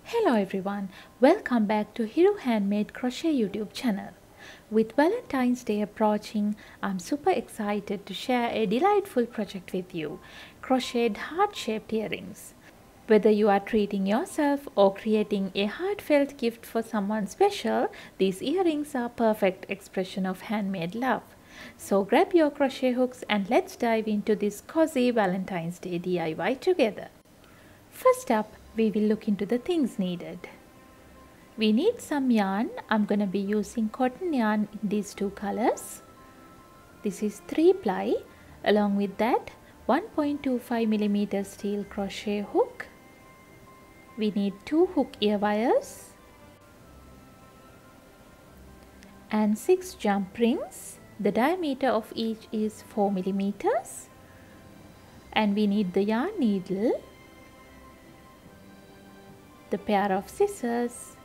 Hello everyone, welcome back to Hero Handmade Crochet YouTube channel. With Valentine's Day approaching, I'm super excited to share a delightful project with you, crocheted heart-shaped earrings. Whether you are treating yourself or creating a heartfelt gift for someone special, these earrings are perfect expression of handmade love. So grab your crochet hooks and let's dive into this cozy Valentine's Day DIY together. First up, we will look into the things needed. We need some yarn. I'm going to be using cotton yarn in these two colors. This is 3 ply. Along with that, 1.25mm steel crochet hook. We need 2 hook ear wires and 6 jump rings. The diameter of each is 4mm. And we need the yarn needle, the pair of scissors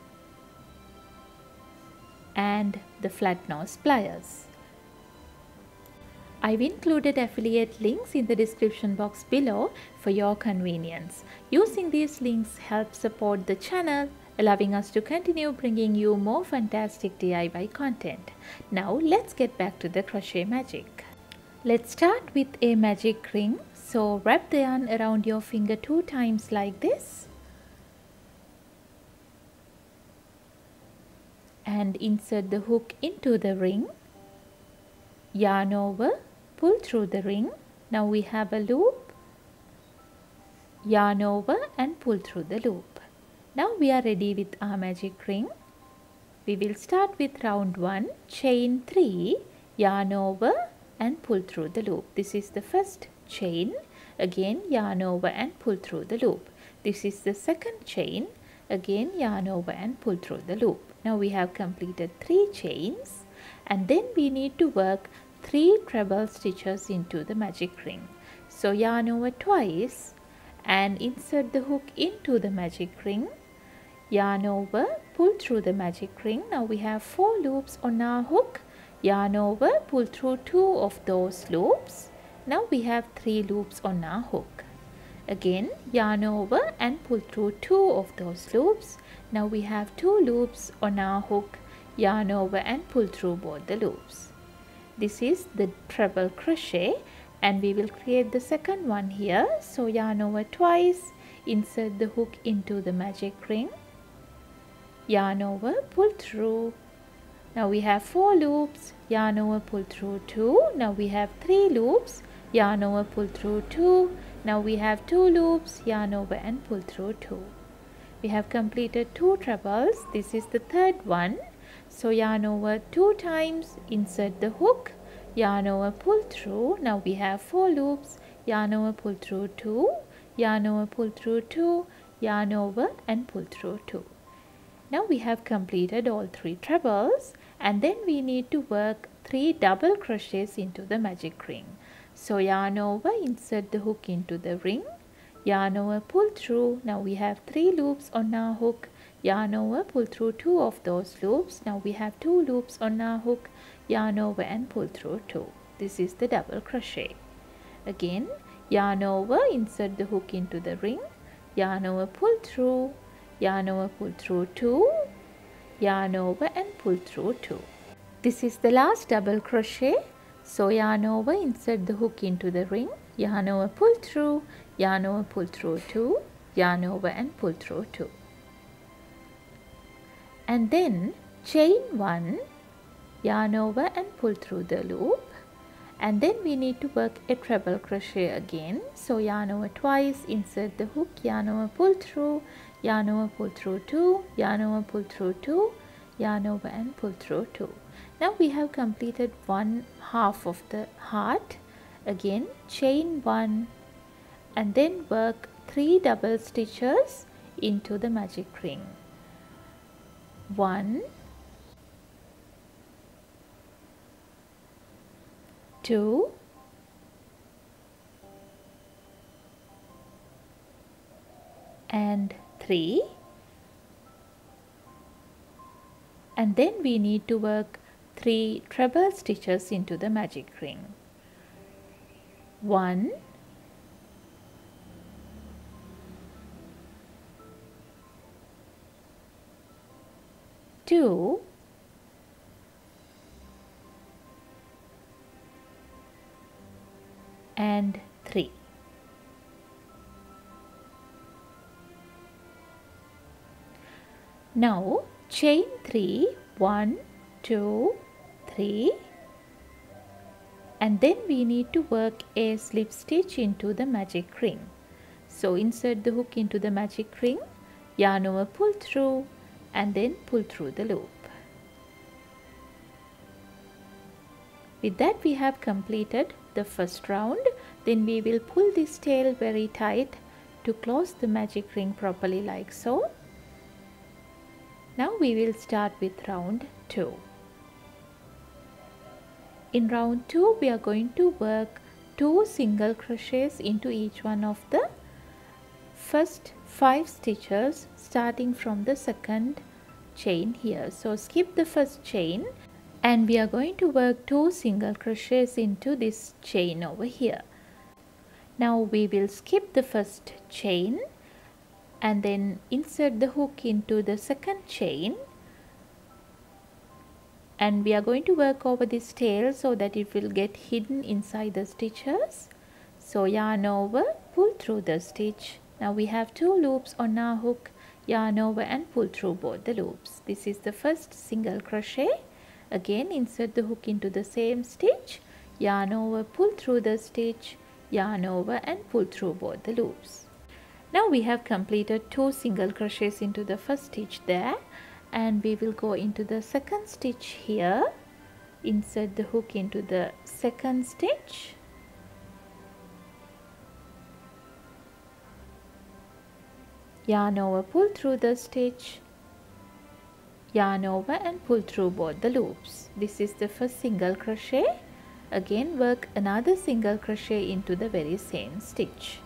and the flat nose pliers. I've included affiliate links in the description box below for your convenience. Using these links helps support the channel, allowing us to continue bringing you more fantastic DIY content. Now let's get back to the crochet magic. Let's start with a magic ring. So wrap the yarn around your finger 2 times like this. And insert the hook into the ring. Yarn over, pull through the ring. Now we have a loop. Yarn over and pull through the loop. Now we are ready with our magic ring. We will start with round 1, chain 3, yarn over and pull through the loop. This is the first chain. Again yarn over and pull through the loop. This is the second chain. Again yarn over and pull through the loop. Now we have completed 3 chains and then we need to work 3 treble stitches into the magic ring. So yarn over twice and insert the hook into the magic ring. Yarn over, pull through the magic ring. Now we have 4 loops on our hook. Yarn over, pull through 2 of those loops. Now we have 3 loops on our hook. Again yarn over and pull through 2 of those loops. Now we have 2 loops on our hook. Yarn over and pull through both the loops. This is the treble crochet and we will create the second one here. So yarn over twice, insert the hook into the magic ring. Yarn over, pull through. Now we have 4 loops. Yarn over, pull through 2. Now we have 3 loops. Yarn over, pull through 2. Now we have 2 loops, yarn over and pull through 2. We have completed 2 trebles. This is the third one. So yarn over 2 times, insert the hook, yarn over, pull through. Now we have 4 loops, yarn over, pull through 2, yarn over, pull through 2, yarn over and pull through 2. Now we have completed all 3 trebles and then we need to work 3 double crochets into the magic ring. So yarn over, insert the hook into the ring, yarn over, pull through. Now we have 3 loops on our hook, yarn over, pull through 2 of those loops. Now we have 2 loops on our hook, yarn over and pull through 2. This is the double crochet. Again yarn over, insert the hook into the ring, yarn over, pull through, yarn over, pull through 2, yarn over and pull through 2. This is the last double crochet. So yarn over, insert the hook into the ring, yarn over, pull through, yarn over, pull through 2, yarn over and pull through 2. And then chain 1, yarn over and pull through the loop. And then we need to work a treble crochet again. So yarn over twice, insert the hook, yarn over, pull through, yarn over, pull through 2, yarn over, pull through 2, yarn over and pull through 2. Now we have completed 1/2 of the heart. Again chain 1 and then work 3 double stitches into the magic ring. 1, 2, and 3, and then we need to work 3 treble stitches into the magic ring. 1, 2 and 3. Now chain 3, 1, 2, 3, and then we need to work a slip stitch into the magic ring. So insert the hook into the magic ring, yarn over, pull through, and then pull through the loop. With that we have completed the first round. Then we will pull this tail very tight to close the magic ring properly, like so. Now we will start with round 2. In round 2 we are going to work 2 single crochets into each one of the first 5 stitches starting from the second chain here. So skip the first chain and we are going to work 2 single crochets into this chain over here. Now we will skip the first chain and then insert the hook into the second chain, and we are going to work over this tail so that it will get hidden inside the stitches. So yarn over, pull through the stitch. Now we have 2 loops on our hook, yarn over and pull through both the loops. This is the first single crochet. Again insert the hook into the same stitch, yarn over, pull through the stitch, yarn over and pull through both the loops. Now we have completed 2 single crochets into the first stitch there, and we will go into the second stitch here. Insert the hook into the second stitch, yarn over, pull through the stitch, yarn over and pull through both the loops. This is the first single crochet. Again work another single crochet into the very same stitch.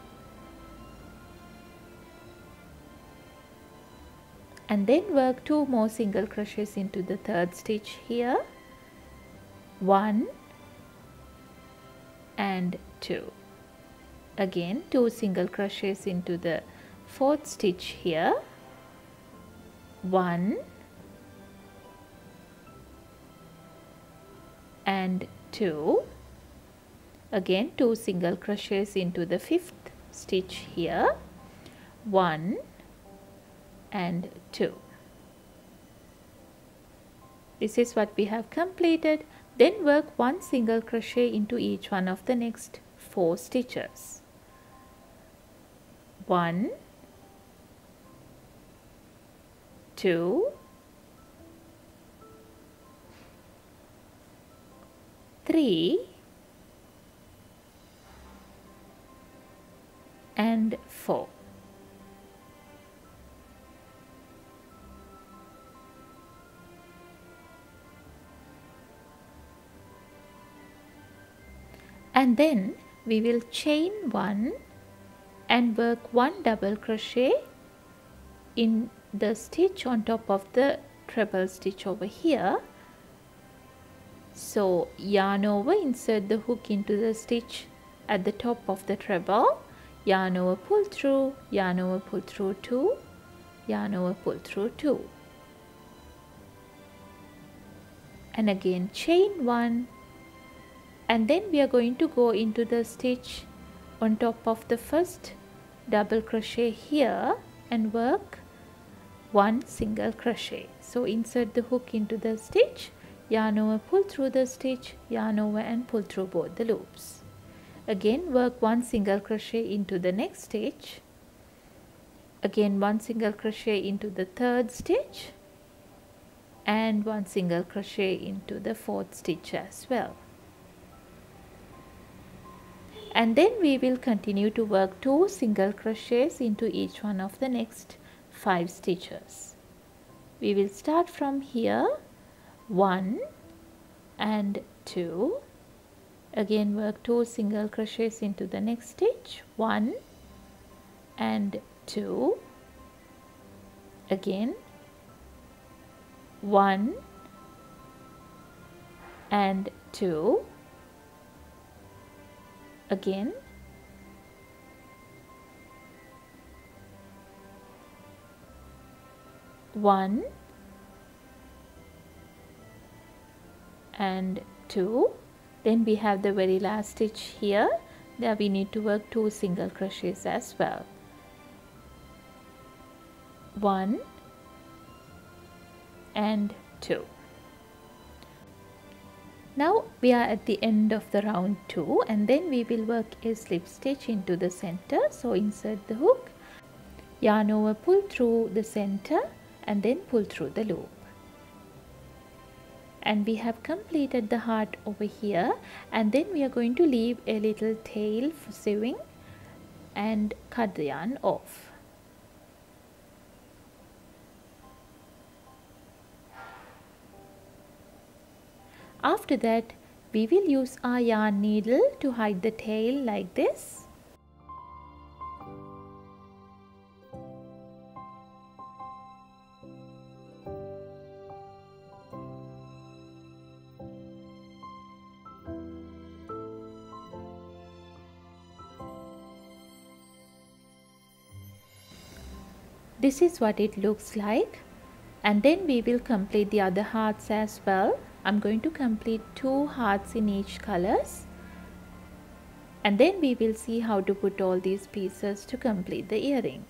And then work 2 more single crochets into the third stitch here, 1 and 2. Again 2 single crochets into the fourth stitch here, 1 and 2. Again 2 single crochets into the fifth stitch here, 1 and 2. This is what we have completed. Then work 1 single crochet into each one of the next 4 stitches. 1, 2, 3 and 4. And then we will chain 1 and work 1 double crochet in the stitch on top of the treble stitch over here. So yarn over, insert the hook into the stitch at the top of the treble, yarn over, pull through, yarn over, pull through 2, yarn over, pull through 2, and again chain 1. And then we are going to go into the stitch on top of the first double crochet here and work 1 single crochet. So insert the hook into the stitch, yarn over, pull through the stitch, yarn over and pull through both the loops. Again work 1 single crochet into the next stitch, again 1 single crochet into the third stitch and 1 single crochet into the fourth stitch as well. And then we will continue to work 2 single crochets into each one of the next 5 stitches. We will start from here, 1 and 2. Again work 2 single crochets into the next stitch, 1 and 2. Again 1 and 2. Again 1 and 2. Then we have the very last stitch here. There we need to work 2 single crochets as well. 1 and 2. Now we are at the end of the round 2, and then we will work a slip stitch into the center. So insert the hook, yarn over, pull through the center and then pull through the loop. And we have completed the heart over here, and then we are going to leave a little tail for sewing and cut the yarn off. After that, we will use our yarn needle to hide the tail like this. This is what it looks like, and then we will complete the other hearts as well. I'm going to complete 2 hearts in each colors, and then we will see how to put all these pieces to complete the earring.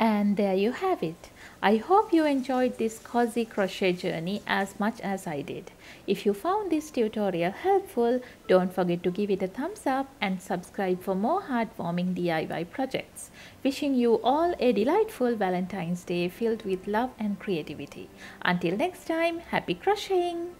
And there you have it. I hope you enjoyed this cozy crochet journey as much as I did. If you found this tutorial helpful, don't forget to give it a thumbs up and subscribe for more heartwarming DIY projects. Wishing you all a delightful Valentine's Day filled with love and creativity. Until next time, happy crocheting!